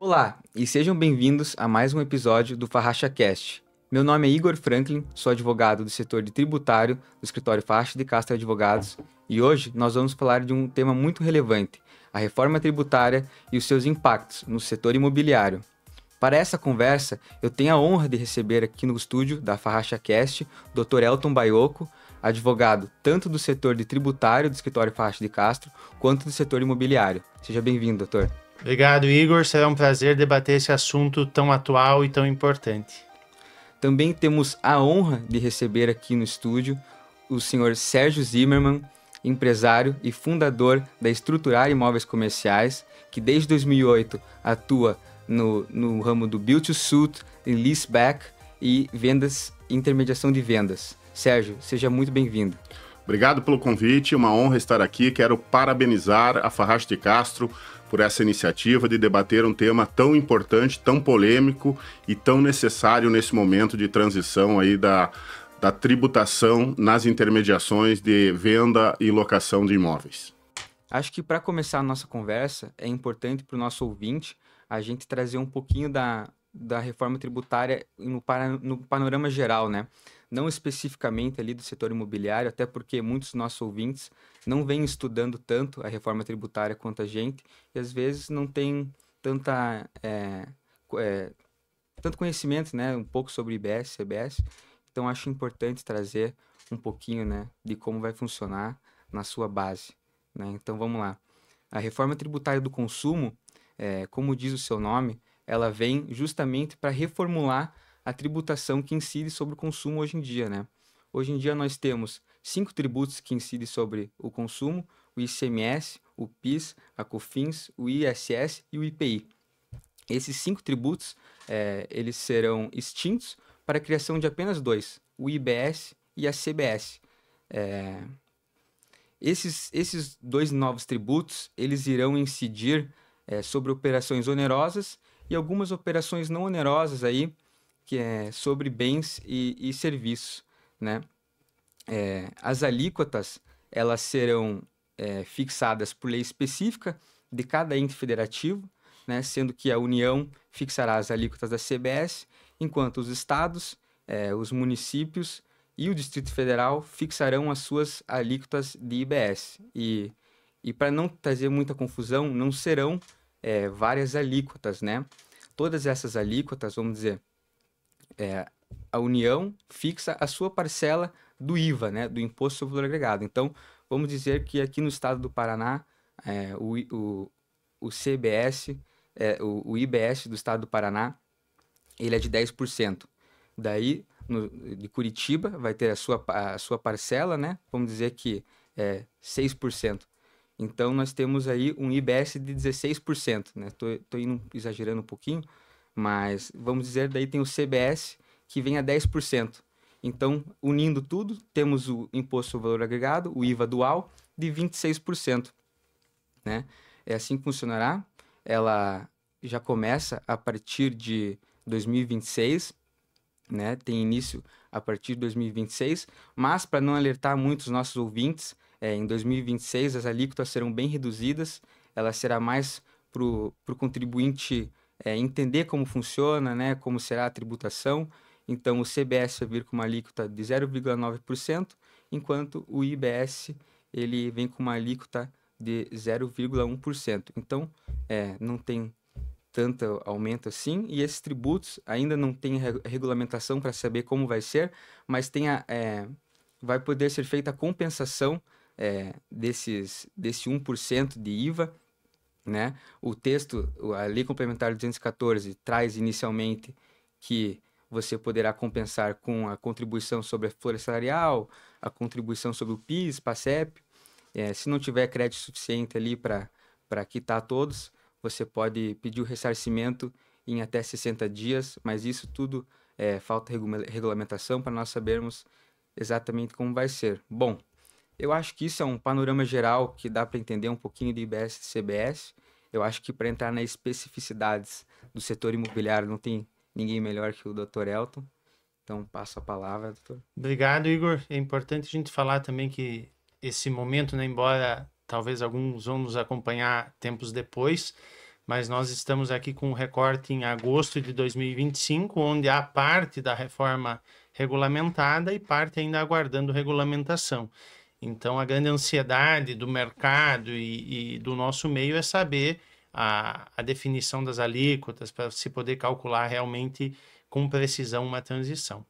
Olá, e sejam bem-vindos a mais um episódio do Farracha Cast. Meu nome é Igor Franklin, sou advogado do setor de tributário do escritório Farracha de Castro Advogados, e hoje nós vamos falar de um tema muito relevante, a reforma tributária e os seus impactos no setor imobiliário. Para essa conversa, eu tenho a honra de receber aqui no estúdio da Farracha Cast o Dr. Elton Baioco, advogado tanto do setor de tributário do escritório Farracha de Castro, quanto do setor imobiliário. Seja bem-vindo, doutor. Obrigado, Igor. Será um prazer debater esse assunto tão atual e tão importante. Também temos a honra de receber aqui no estúdio o senhor Sérgio Zimmermann, empresário e fundador da Estruturar Imóveis Comerciais, que desde 2008 atua no ramo do Build to Suit, leaseback e vendas, intermediação de vendas. Sérgio, seja muito bem-vindo. Obrigado pelo convite, uma honra estar aqui. Quero parabenizar a Farracha de Castro por essa iniciativa de debater um tema tão importante, tão polêmico e tão necessário nesse momento de transição aí da tributação nas intermediações de venda e locação de imóveis. Acho que para começar a nossa conversa, é importante para o nosso ouvinte a gente trazer um pouquinho da reforma tributária no panorama geral, né? Não especificamente ali do setor imobiliário, até porque muitos dos nossos ouvintes não vêm estudando tanto a reforma tributária quanto a gente, e às vezes não tem tanto conhecimento, né? Um pouco sobre IBS, CBS. Então, acho importante trazer um pouquinho, né, de como vai funcionar na sua base, né? Então, vamos lá. A reforma tributária do consumo, como diz o seu nome, ela vem justamente para reformular a tributação que incide sobre o consumo hoje em dia, né? Hoje em dia nós temos 5 tributos que incidem sobre o consumo: o ICMS, o PIS, a COFINS, o ISS e o IPI. Esses 5 tributos, eles serão extintos para a criação de apenas 2, o IBS e a CBS. Esses 2 novos tributos, eles irão incidir sobre operações onerosas e algumas operações não onerosas aí, que é sobre bens e serviços, né? As alíquotas, elas serão fixadas por lei específica de cada ente federativo, né? Sendo que a União fixará as alíquotas da CBS, enquanto os estados, os municípios e o Distrito Federal fixarão as suas alíquotas de IBS. E para não trazer muita confusão, não serão várias alíquotas, né? Todas essas alíquotas, vamos dizer, a União fixa a sua parcela do IVA, né, do Imposto sobre o Valor Agregado. Então, vamos dizer que aqui no estado do Paraná, o CBS, o IBS do estado do Paraná, ele é de 10%. Daí, de Curitiba, vai ter a sua parcela, né, vamos dizer que é 6%. Então, nós temos aí um IBS de 16%, né? Tô exagerando um pouquinho, mas vamos dizer, daí tem o CBS, que vem a 10%. Então, unindo tudo, temos o Imposto sobre o Valor Agregado, o IVA dual, de 26%, né? É assim que funcionará. Ela já começa a partir de 2026, né? Tem início a partir de 2026, mas para não alertar muito os nossos ouvintes, em 2026 as alíquotas serão bem reduzidas, ela será mais para o contribuinte entender como funciona, né? Como será a tributação. Então, o CBS vai vir com uma alíquota de 0,9%, enquanto o IBS ele vem com uma alíquota de 0,1%. Então, não tem tanto aumento assim, e esses tributos ainda não tem regulamentação para saber como vai ser, mas vai poder ser feita a compensação desse 1% de IVA, né? O texto, a Lei Complementar 214, traz inicialmente que você poderá compensar com a contribuição sobre a folha salarial, a contribuição sobre o PIS, PASEP. Se não tiver crédito suficiente ali para quitar todos, você pode pedir o ressarcimento em até 60 dias, mas isso tudo falta regulamentação para nós sabermos exatamente como vai ser. Bom, eu acho que isso é um panorama geral que dá para entender um pouquinho de IBS e CBS. Eu acho que para entrar nas especificidades do setor imobiliário não tem ninguém melhor que o Dr. Elton. Então, passo a palavra, doutor. Obrigado, Igor. É importante a gente falar também que esse momento, né, embora talvez alguns vão nos acompanhar tempos depois, mas nós estamos aqui com um recorte em agosto de 2025, onde há parte da reforma regulamentada e parte ainda aguardando regulamentação. Então, a grande ansiedade do mercado e do nosso meio é saber a definição das alíquotas para se poder calcular realmente com precisão uma transição.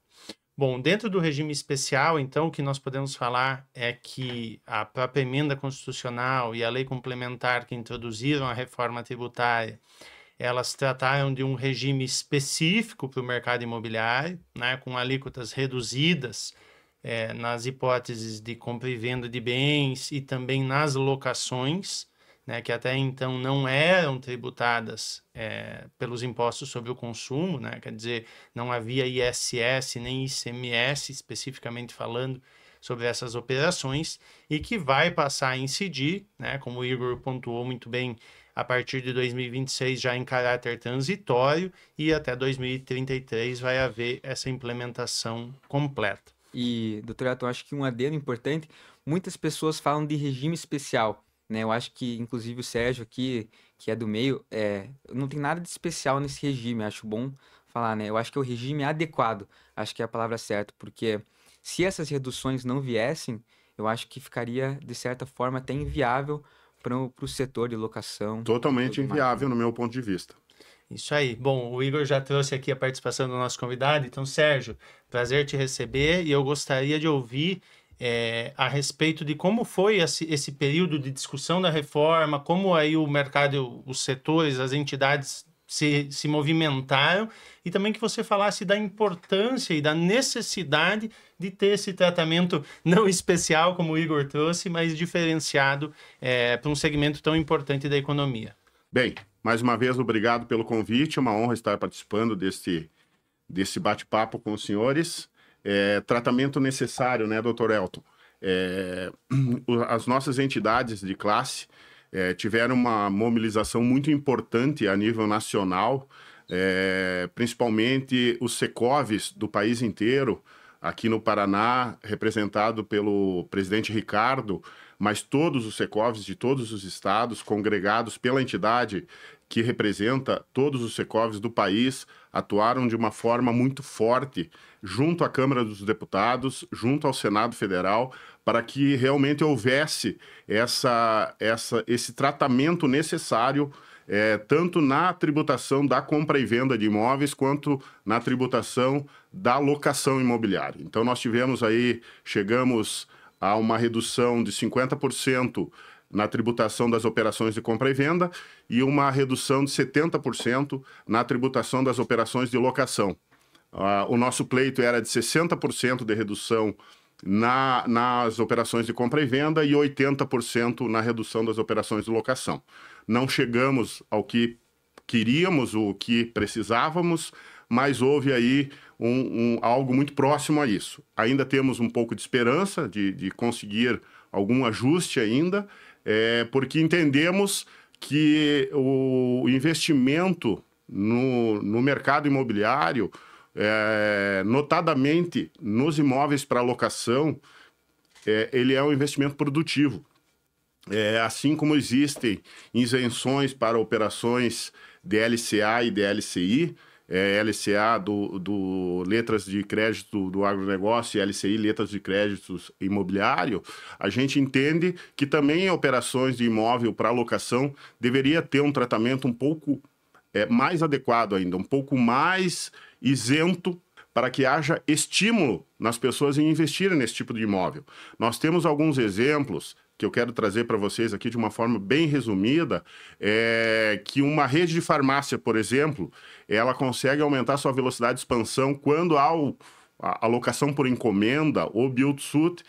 Bom, dentro do regime especial, então, o que nós podemos falar é que a própria emenda constitucional e a lei complementar que introduziram a reforma tributária, elas trataram de um regime específico para o mercado imobiliário, né, com alíquotas reduzidas nas hipóteses de compra e venda de bens e também nas locações, né, que até então não eram tributadas pelos impostos sobre o consumo, né, quer dizer, não havia ISS nem ICMS, especificamente falando sobre essas operações, e que vai passar a incidir, né, como o Igor pontuou muito bem, a partir de 2026 já em caráter transitório, e até 2033 vai haver essa implementação completa. E, doutor Elton, acho que um adendo importante, muitas pessoas falam de regime especial, né? Eu acho que, inclusive, o Sérgio aqui, que é do meio, não tem nada de especial nesse regime, acho bom falar, né? Eu acho que é o regime adequado, acho que é a palavra certa, porque se essas reduções não viessem, eu acho que ficaria, de certa forma, até inviável para o setor de locação. Totalmente inviável, no meu ponto de vista. Isso aí. Bom, o Igor já trouxe aqui a participação do nosso convidado. Então, Sérgio, prazer te receber e eu gostaria de ouvir a respeito de como foi esse período de discussão da reforma, como aí o mercado, os setores, as entidades se movimentaram e também que você falasse da importância e da necessidade de ter esse tratamento não especial, como o Igor trouxe, mas diferenciado para um segmento tão importante da economia. Bem, mais uma vez, obrigado pelo convite. É uma honra estar participando desse bate-papo com os senhores. Tratamento necessário, né, doutor Elton? As nossas entidades de classe tiveram uma mobilização muito importante a nível nacional, principalmente os Secovs do país inteiro, aqui no Paraná, representado pelo presidente Ricardo, mas todos os Secovs de todos os estados, congregados pela entidade que representa todos os Secovs do país, atuaram de uma forma muito forte junto à Câmara dos Deputados, junto ao Senado Federal, para que realmente houvesse esse tratamento necessário, tanto na tributação da compra e venda de imóveis, quanto na tributação da locação imobiliária. Então, nós chegamos a uma redução de 50% na tributação das operações de compra e venda e uma redução de 70% na tributação das operações de locação. O nosso pleito era de 60% de redução nas operações de compra e venda e 80% na redução das operações de locação. Não chegamos ao que queríamos, o que precisávamos, mas houve aí algo muito próximo a isso. Ainda temos um pouco de esperança de conseguir algum ajuste ainda, porque entendemos que o investimento no mercado imobiliário, notadamente nos imóveis para locação, ele é um investimento produtivo. Assim como existem isenções para operações de LCA e de LCI, LCA do letras de crédito do agronegócio e LCI letras de créditos imobiliário, a gente entende que também operações de imóvel para locação deveria ter um tratamento um pouco mais adequado ainda, um pouco mais isento, para que haja estímulo nas pessoas em investirem nesse tipo de imóvel. Nós temos alguns exemplos que eu quero trazer para vocês aqui de uma forma bem resumida, que uma rede de farmácia, por exemplo, ela consegue aumentar sua velocidade de expansão quando há a alocação por encomenda ou build-to-suit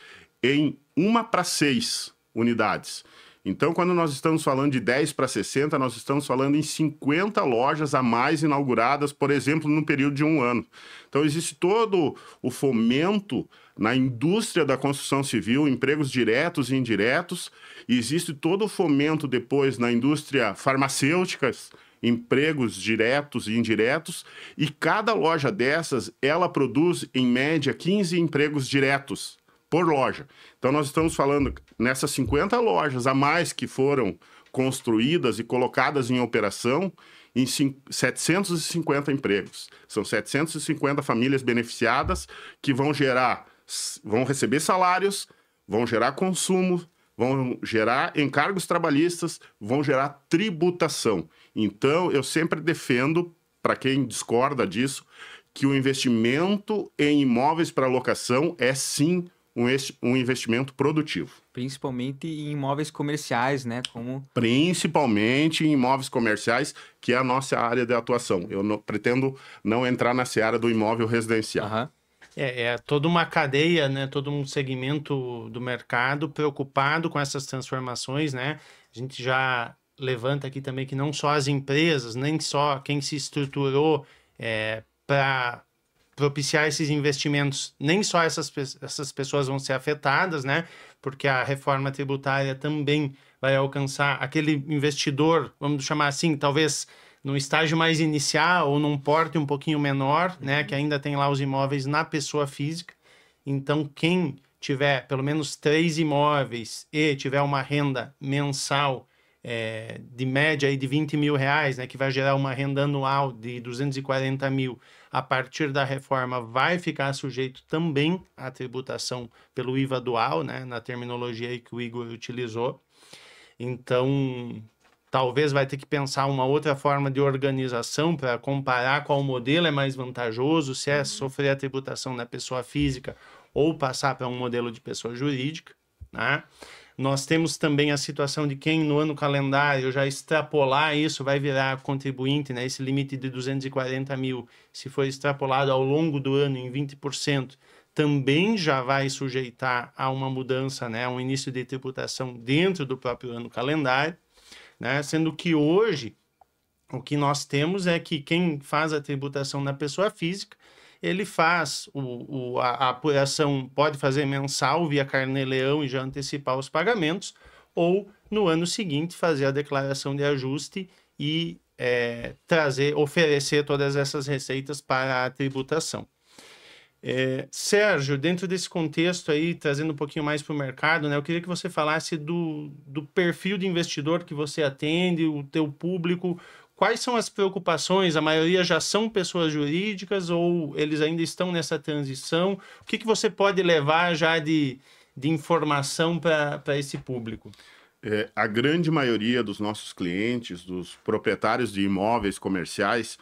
em 1 para 6 unidades. Então, quando nós estamos falando de 10 para 60, nós estamos falando em 50 lojas a mais inauguradas, por exemplo, no período de 1 ano. Então, existe todo o fomento na indústria da construção civil, empregos diretos e indiretos, e existe todo o fomento depois na indústria farmacêutica, empregos diretos e indiretos, e cada loja dessas, ela produz, em média, 15 empregos diretos por loja. Então, nós estamos falando nessas 50 lojas a mais que foram construídas e colocadas em operação em 750 empregos. São 750 famílias beneficiadas que vão receber salários, vão gerar consumo, vão gerar encargos trabalhistas, vão gerar tributação. Então, eu sempre defendo, para quem discorda disso, que o investimento em imóveis para locação é sim um investimento produtivo. Principalmente em imóveis comerciais, né? Principalmente em imóveis comerciais, que é a nossa área de atuação. Eu pretendo não entrar na seara do imóvel residencial. Uhum. É toda uma cadeia, né? Todo um segmento do mercado preocupado com essas transformações, né? A gente já levanta aqui também que não só as empresas, nem só quem se estruturou para propiciar esses investimentos, nem só essas pessoas vão ser afetadas, né? Porque a reforma tributária também vai alcançar aquele investidor, vamos chamar assim, talvez num estágio mais inicial ou num porte um pouquinho menor, né? Que ainda tem lá os imóveis na pessoa física. Então, quem tiver pelo menos 3 imóveis e tiver uma renda mensal de média aí de R$20 mil, né, que vai gerar uma renda anual de 240 mil, a partir da reforma vai ficar sujeito também à tributação pelo IVA dual, né, na terminologia aí que o Igor utilizou. Então, talvez vai ter que pensar uma outra forma de organização para comparar qual modelo é mais vantajoso, se é sofrer a tributação da pessoa física ou passar para um modelo de pessoa jurídica, né? Nós temos também a situação de quem no ano calendário já extrapolar isso, vai virar contribuinte, né? Esse limite de 240 mil, se for extrapolado ao longo do ano em 20%, também já vai sujeitar a uma mudança, né? Um início de tributação dentro do próprio ano calendário, né? Sendo que hoje o que nós temos é que quem faz a tributação na pessoa física, ele faz a apuração, pode fazer mensal via carnê-leão e já antecipar os pagamentos, ou no ano seguinte fazer a declaração de ajuste e oferecer todas essas receitas para a tributação. Sérgio, dentro desse contexto aí, trazendo um pouquinho mais para o mercado, né, eu queria que você falasse do perfil de investidor que você atende, o teu público. Quais são as preocupações? A maioria já são pessoas jurídicas ou eles ainda estão nessa transição? O que você pode levar já de informação para esse público? A grande maioria dos nossos clientes, dos proprietários de imóveis comerciais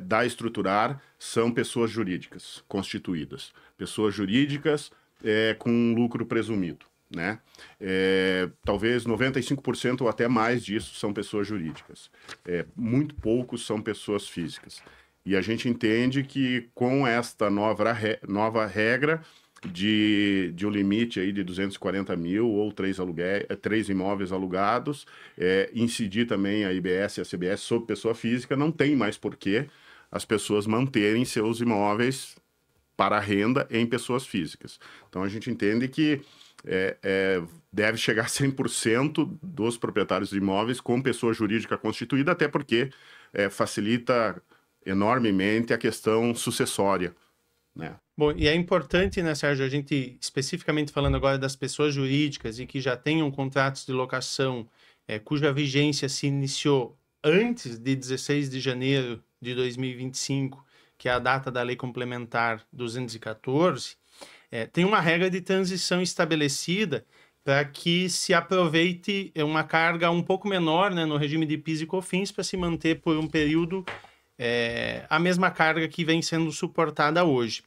da Estruturar, são pessoas jurídicas constituídas. Pessoas jurídicas com lucro presumido, né? Talvez 95% ou até mais disso são pessoas jurídicas. Muito poucos são pessoas físicas. E a gente entende que com esta nova regra de um limite aí de 240 mil ou 3 imóveis alugados, incidir também a IBS e a CBS sobre pessoa física, não tem mais porquê as pessoas manterem seus imóveis para renda em pessoas físicas. Então a gente entende que deve chegar a 100% dos proprietários de imóveis com pessoa jurídica constituída, até porque facilita enormemente a questão sucessória, né? Bom, e é importante, né, Sérgio, a gente especificamente falando agora das pessoas jurídicas e que já tenham contratos de locação cuja vigência se iniciou antes de 16 de janeiro de 2025, que é a data da Lei Complementar 214, tem uma regra de transição estabelecida para que se aproveite uma carga um pouco menor, né, no regime de PIS e COFINS para se manter por um período a mesma carga que vem sendo suportada hoje.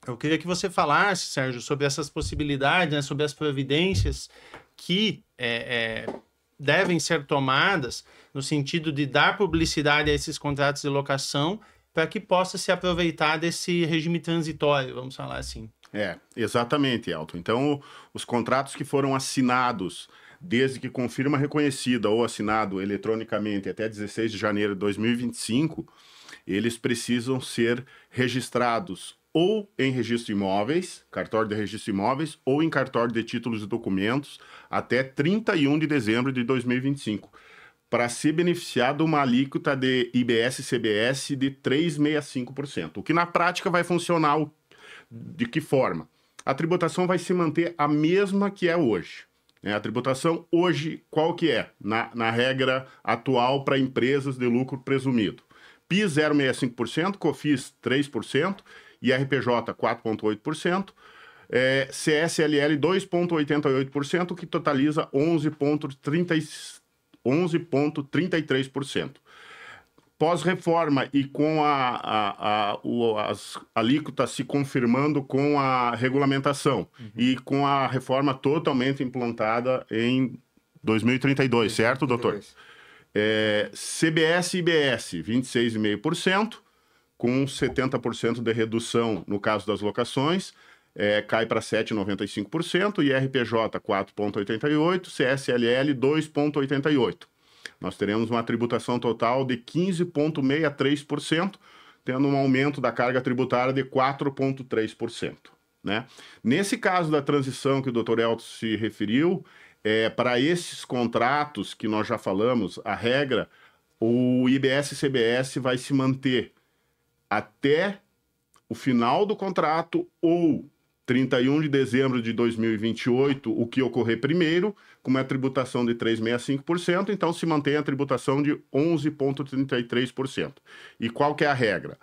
Eu queria que você falasse, Sérgio, sobre essas possibilidades, né, sobre as providências que devem ser tomadas no sentido de dar publicidade a esses contratos de locação para que possa se aproveitar desse regime transitório, vamos falar assim. Exatamente, Elton. Então, os contratos que foram assinados desde que com firma reconhecida ou assinado eletronicamente até 16 de janeiro de 2025, eles precisam ser registrados ou em registro de imóveis, cartório de registro de imóveis, ou em cartório de títulos e documentos até 31 de dezembro de 2025, para se beneficiar de uma alíquota de IBS e CBS de 3,65%. O que na prática vai funcionar de que forma? A tributação vai se manter a mesma que é hoje. né? A tributação hoje, qual que é? Na regra atual para empresas de lucro presumido. PIS 0,65%, COFINS 3%, IRPJ 4,8%, CSLL 2,88%, que totaliza 11,33%. Pós-reforma e com as alíquotas se confirmando com a regulamentação e com a reforma totalmente implantada em 2032, certo, doutor? CBS e IBS, 26,5%, com 70% de redução no caso das locações, cai para 7,95%, IRPJ 4,88%, CSLL 2,88%. Nós teremos uma tributação total de 15,63%, tendo um aumento da carga tributária de 4,3%. Né? Nesse caso da transição que o Dr. Elton se referiu, para esses contratos que nós já falamos, a regra, o IBS e CBS vai se manter até o final do contrato ou 31 de dezembro de 2028, o que ocorrer primeiro, com uma tributação de 3,65%, então se mantém a tributação de 11,33%. E qual que é a regra?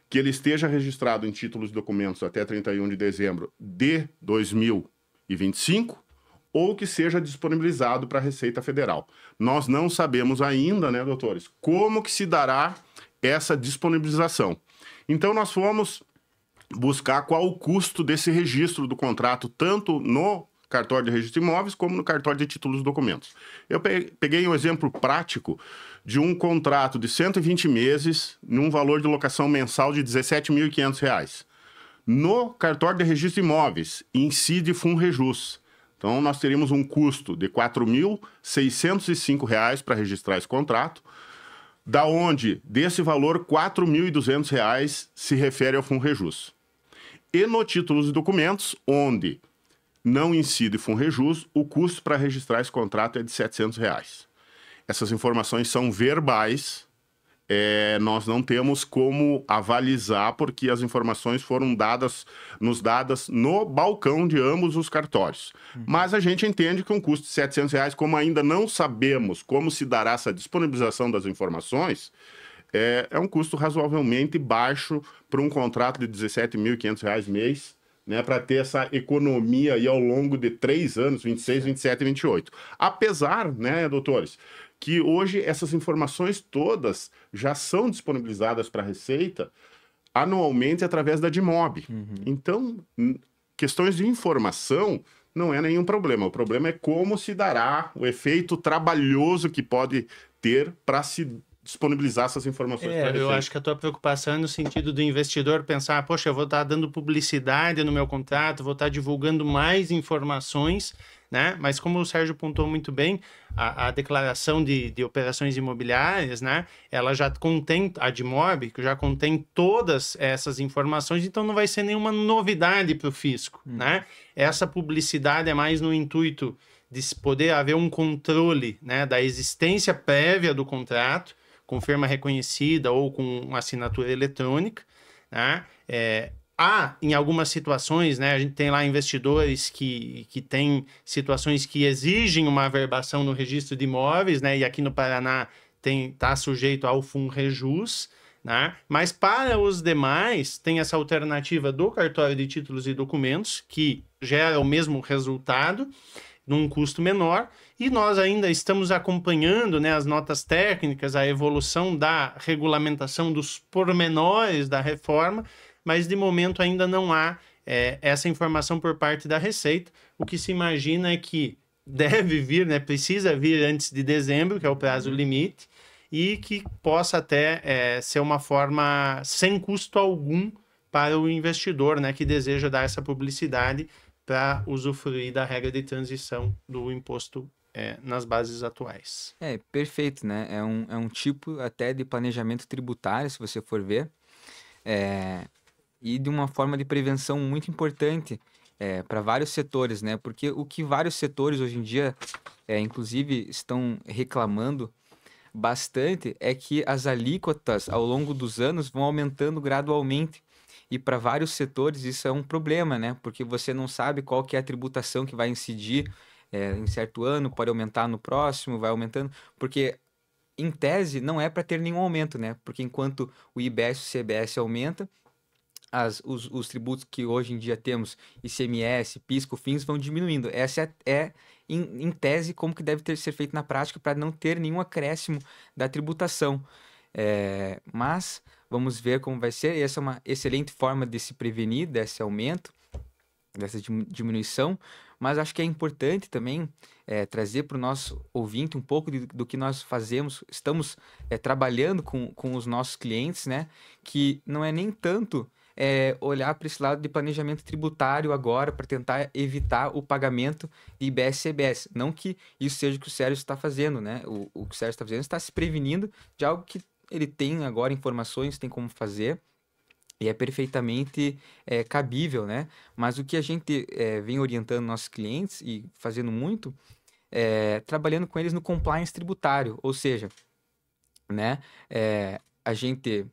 Que ele esteja registrado em títulos e documentos até 31 de dezembro de 2025 ou que seja disponibilizado para a Receita Federal. Nós não sabemos ainda, né, doutores, como que se dará essa disponibilização. Então nós fomos buscar qual o custo desse registro do contrato, tanto no cartório de registro de imóveis como no cartório de títulos e documentos. Eu peguei um exemplo prático de um contrato de 120 meses, num valor de locação mensal de R$ 17.500. No cartório de registro de imóveis, incide FUNREJUS. Então, nós teríamos um custo de R$ 4.605 para registrar esse contrato, da onde, desse valor, R$ 4.200 se refere ao FUNREJUS. E no títulos e documentos, onde não incide FUNREJUS, o custo para registrar esse contrato é de R$ 700. Essas informações são verbais, nós não temos como avalizar, porque as informações foram nos dadas no balcão de ambos os cartórios. Mas a gente entende que um custo de R$ 700, como ainda não sabemos como se dará essa disponibilização das informações, é um custo razoavelmente baixo para um contrato de R$ 17.500 mês, né, para ter essa economia aí ao longo de 3 anos, 26, 27 e 28. Apesar, né, doutores, que hoje essas informações todas já são disponibilizadas para a Receita anualmente através da DIMOB. Então, questões de informação não é nenhum problema. O problema é como se dará o efeito trabalhoso que pode ter para se disponibilizar essas informações para a Receita. Eu acho que a tua preocupação é no sentido do investidor pensar, poxa, eu vou estar dando publicidade no meu contrato, vou estar divulgando mais informações, né? Mas como o Sérgio pontuou muito bem, a declaração de operações imobiliárias, né? Ela já contém, a DIMOB, que já contém todas essas informações, então não vai ser nenhuma novidade para o fisco, né? Essa publicidade é mais no intuito de poder haver um controle, né, da existência prévia do contrato, com firma reconhecida ou com assinatura eletrônica, né? Há, em algumas situações, né, a gente tem lá investidores que têm situações que exigem uma averbação no registro de imóveis, né, e aqui no Paraná está sujeito ao FUNREJUS, né? Mas para os demais, tem essa alternativa do cartório de títulos e documentos, que gera o mesmo resultado, num custo menor, e nós ainda estamos acompanhando, né, as notas técnicas, a evolução da regulamentação dos pormenores da reforma, mas de momento ainda não há essa informação por parte da Receita. O que se imagina é que deve vir, né, precisa vir antes de dezembro, que é o prazo limite, e que possa até ser uma forma sem custo algum para o investidor, né, que deseja dar essa publicidade para usufruir da regra de transição do imposto nas bases atuais. Perfeito, né? É um tipo até de planejamento tributário, se você for ver, e de uma forma de prevenção muito importante para vários setores, né? Porque o que vários setores hoje em dia, inclusive, estão reclamando bastante é que as alíquotas ao longo dos anos vão aumentando gradualmente. E para vários setores isso é um problema, né? Porque você não sabe qual que é a tributação que vai incidir em certo ano, pode aumentar no próximo, vai aumentando, porque em tese não é para ter nenhum aumento, né? Porque enquanto o IBS e o CBS aumenta, os tributos que hoje em dia temos, ICMS, PIS, COFINS, vão diminuindo. Essa em tese, como que deve ser feito na prática para não ter nenhum acréscimo da tributação. Mas vamos ver como vai ser. Essa é uma excelente forma de se prevenir desse aumento, dessa diminuição, mas acho que é importante também trazer para o nosso ouvinte um pouco do que nós fazemos, estamos trabalhando com os nossos clientes, né? Que não é nem tanto olhar para esse lado de planejamento tributário agora para tentar evitar o pagamento de IBS e CBS. Não que isso seja o que o Sérgio está fazendo, né? O que o Sérgio está fazendo está se prevenindo de algo que ele tem agora informações, tem como fazer, e é perfeitamente cabível, né? Mas o que a gente vem orientando nossos clientes e fazendo muito, trabalhando com eles no compliance tributário, ou seja, né? A gente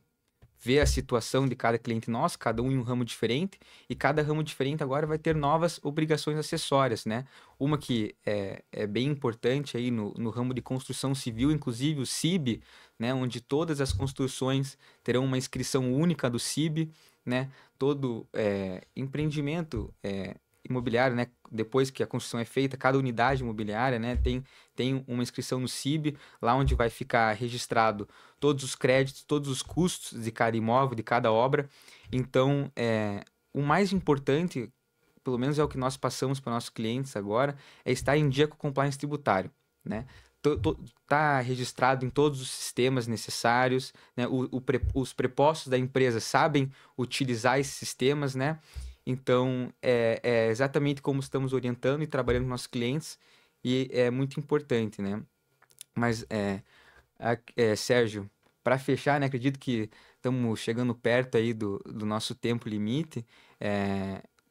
vê a situação de cada cliente nosso, cada um em um ramo diferente, e cada ramo diferente agora vai ter novas obrigações acessórias, né? Uma que é bem importante aí no ramo de construção civil, inclusive o CIB, né? Onde todas as construções terão uma inscrição única do CIB, né? Todo empreendimento imobiliário, né? Depois que a construção é feita, cada unidade imobiliária, né? Tem uma inscrição no CIB, lá onde vai ficar registrado todos os créditos, todos os custos de cada imóvel, de cada obra. Então, o mais importante, pelo menos é o que nós passamos para nossos clientes agora, é estar em dia com o compliance tributário, né? Tá registrado em todos os sistemas necessários, né? Os prepostos da empresa sabem utilizar esses sistemas, né? Então, é exatamente como estamos orientando e trabalhando com nossos clientes, e é muito importante, né? Mas, Sérgio, para fechar, né? Acredito que estamos chegando perto aí do nosso tempo limite.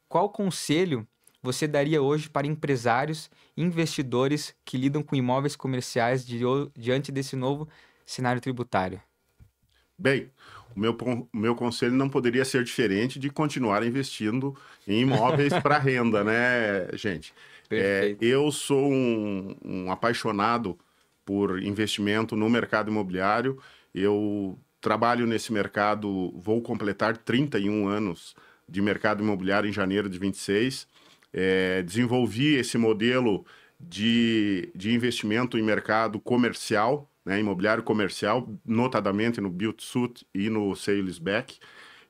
Qual conselho você daria hoje para empresários e investidores que lidam com imóveis comerciais diante desse novo cenário tributário? Bem, o meu conselho não poderia ser diferente de continuar investindo em imóveis para renda, né, gente? Perfeito. Eu sou um apaixonado por investimento no mercado imobiliário. Eu trabalho nesse mercado, vou completar 31 anos de mercado imobiliário em janeiro de 26. Desenvolvi esse modelo de investimento em mercado comercial, né, imobiliário comercial, notadamente no build-to-suit e no sale-leaseback.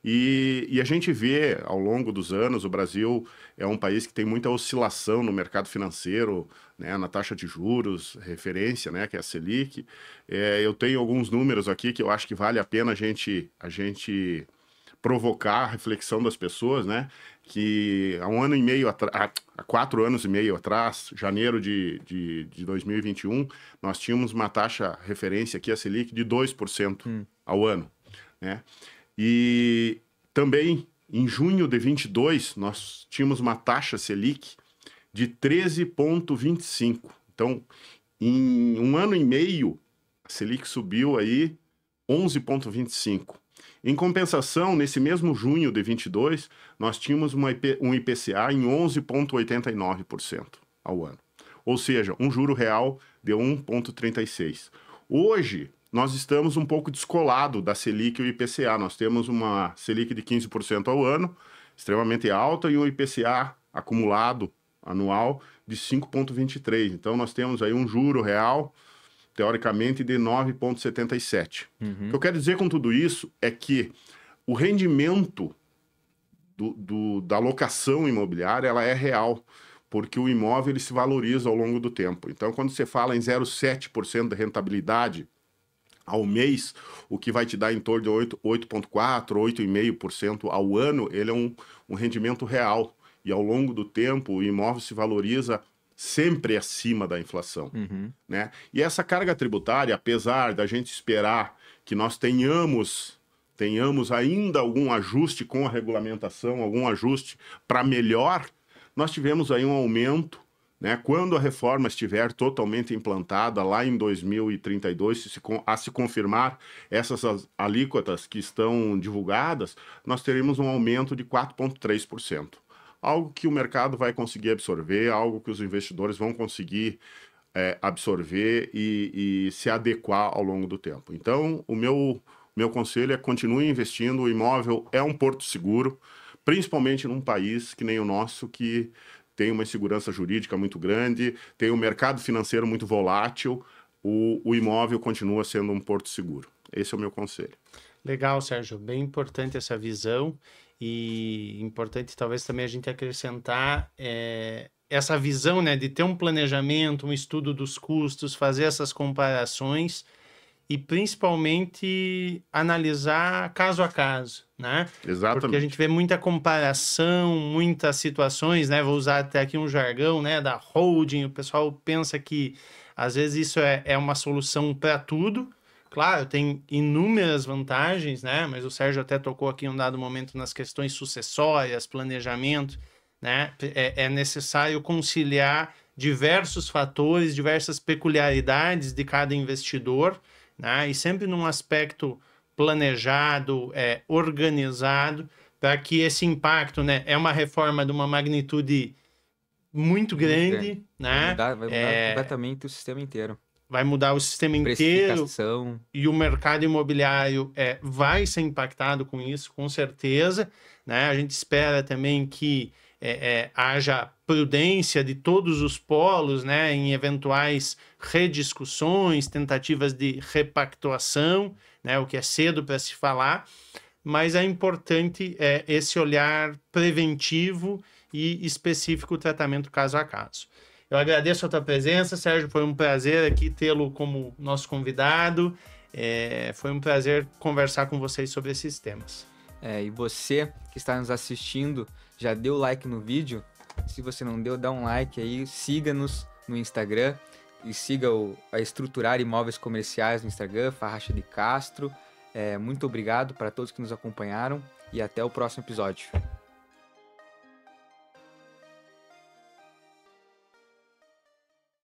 E a gente vê, ao longo dos anos, o Brasil é um país que tem muita oscilação no mercado financeiro, né, na taxa de juros, referência, né, que é a Selic. Eu tenho alguns números aqui que eu acho que vale a pena a gente provocar a reflexão das pessoas, né, que há 4 anos e meio atrás, janeiro de 2021, nós tínhamos uma taxa referência aqui, a Selic, de 2% ao ano, né? E também, em junho de 22, nós tínhamos uma taxa Selic de 13,25. Então, em um ano e meio, a Selic subiu aí 11,25. Em compensação, nesse mesmo junho de 22, nós tínhamos um IPCA em 11,89% ao ano. Ou seja, um juro real de 1,36. Hoje, nós estamos um pouco descolado da Selic e o IPCA. Nós temos uma Selic de 15% ao ano, extremamente alta, e um IPCA acumulado anual de 5,23. Então, nós temos aí um juro real, teoricamente, de 9,77. O que eu quero dizer com tudo isso é que o rendimento da locação imobiliária ela é real, porque o imóvel ele se valoriza ao longo do tempo. Então, quando você fala em 0,7% de rentabilidade ao mês, o que vai te dar em torno de 8,4%, 8,5% ao ano, ele é um rendimento real. E ao longo do tempo, o imóvel se valoriza sempre acima da inflação, né? E essa carga tributária, apesar da gente esperar que nós tenhamos ainda algum ajuste com a regulamentação, algum ajuste para melhor, nós tivemos aí um aumento, né? Quando a reforma estiver totalmente implantada lá em 2032, a se confirmar essas alíquotas que estão divulgadas, nós teremos um aumento de 4,3%. algo que o mercado vai conseguir absorver, algo que os investidores vão conseguir absorver e se adequar ao longo do tempo. Então, o meu conselho é continue investindo, o imóvel é um porto seguro, principalmente num país que nem o nosso, que tem uma insegurança jurídica muito grande, tem um mercado financeiro muito volátil, o imóvel continua sendo um porto seguro. Esse é o meu conselho. Legal, Sérgio. Bem importante essa visão e importante talvez também a gente acrescentar essa visão, né, de ter um planejamento, um estudo dos custos, fazer essas comparações e principalmente analisar caso a caso, né? Exatamente. Porque a gente vê muita comparação, muitas situações, né? Vou usar até aqui um jargão, né, da holding. O pessoal pensa que às vezes isso é uma solução para tudo. Claro, tem inúmeras vantagens, né? Mas o Sérgio até tocou aqui em um dado momento nas questões sucessórias, planejamento, né? É necessário conciliar diversos fatores, diversas peculiaridades de cada investidor, né? E sempre num aspecto planejado, organizado, para que esse impacto, né? É uma reforma de uma magnitude muito grande, né? Vai mudar completamente o sistema inteiro. Vai mudar o sistema inteiro e o mercado imobiliário vai ser impactado com isso, com certeza, né? A gente espera também que haja prudência de todos os polos, né, em eventuais rediscussões, tentativas de repactuação, né, o que é cedo para se falar, mas é importante esse olhar preventivo e específico tratamento caso a caso. Eu agradeço a tua presença, Sérgio, foi um prazer aqui tê-lo como nosso convidado, foi um prazer conversar com vocês sobre esses temas. E você que está nos assistindo, já deu like no vídeo? Se você não deu, dá um like aí, siga-nos no Instagram e siga a Estruturar Imóveis Comerciais no Instagram, Farraxa de Castro. Muito obrigado para todos que nos acompanharam e até o próximo episódio.